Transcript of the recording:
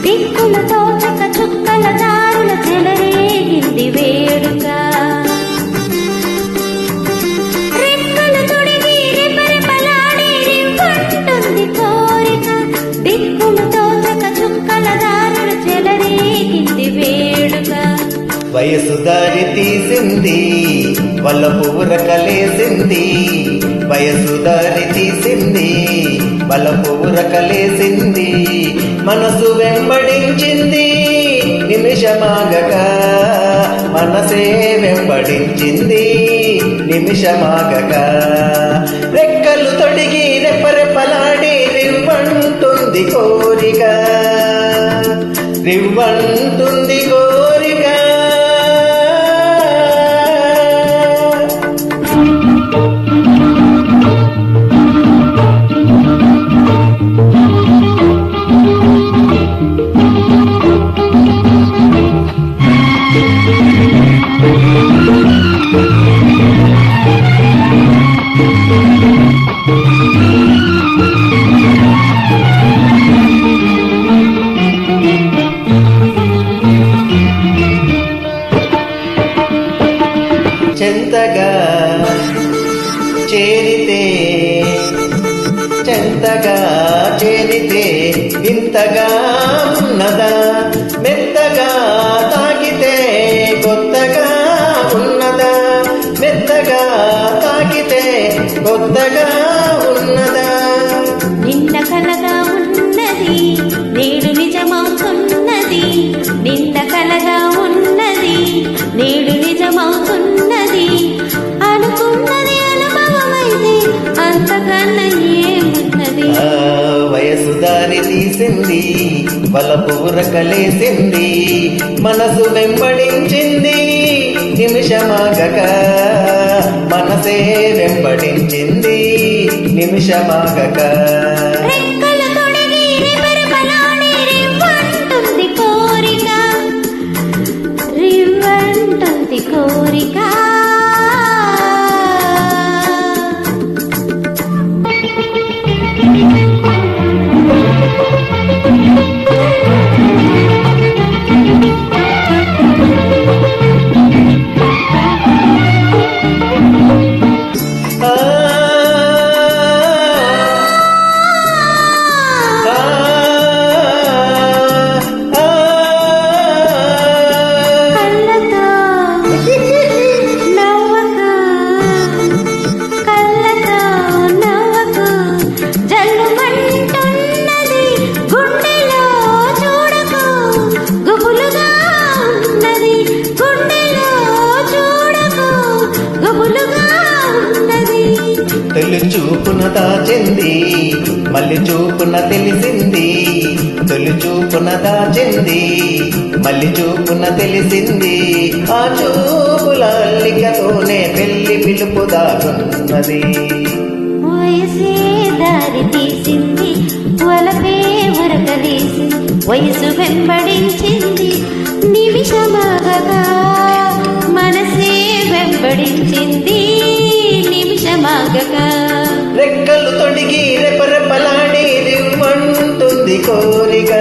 దిక్కులతో చక్క చుక్కల దారుల చెలరేగింది వేడుక. రెక్కలు తొడిగి రెపరెపలాడి రివ్వంటుంది కోరిక. దిక్కులతో చక్క చుక్కల దారుల చెలరేగింది వేడుక. వయసు దారి తీసింది వలపు ఉరకలేసింది. వయసు దారి తీసింది వలపు ఉరకలేసింది. మనసు వెంబడించింది నిమిషమాగక. మనసే వెంబడించింది నిమిషమాగక. రెక్కలు తొడిగి రెపరెపలాడి రివ్వంటుంది కోరిక. రివ్వంటుంది కోరిక. చెంతగా చేరితే చెంతగా చేరితే ఇంతగా ఉన్నదా. మెత్తగా తాకితే కొత్తగా ఉన్నదా. మెత్తగా తాకితే కొత్తగా ఉన్నదా. నిన్న కలగా ఉన్నది నేడు నిజమవుతున్నది. నిన్న కలగా ఉన్నది నేడు నిజమవుతున్నది. అనుకున్నది అనుభవమైతే అంతకన్నా ఏమున్నది. వయసు దారి తీసింది వలపు ఉరకలేసింది. మనసు వెంబడించింది నిమిషమాగక. మనసే వెంబడించింది నిమిషమాగక. రెక్కలు తొడిగి రెపరెపలాడి రివ్వంటుంది కోరిక. రివ్వంటుంది కోరిక. తొలి చూపున దాచింది మళ్ళీ చూపున తెలిసింది. తొలి చూపున దాచింది మళ్ళి చూపున తెలిసింది. ఆ చూపుల అల్లికతోనే పెళ్లి పిలుపు దాగున్నది. వయసే దారి తీసింది వలపే ఉరకలేసింది. వయసు వెంబడించింది నిమిషమాగగా. మనసే వెంబడించింది నిమిషమాగగా. రెక్కలు తొడిగి రెపరెపలాడి రివ్వంటుంది కోరిక.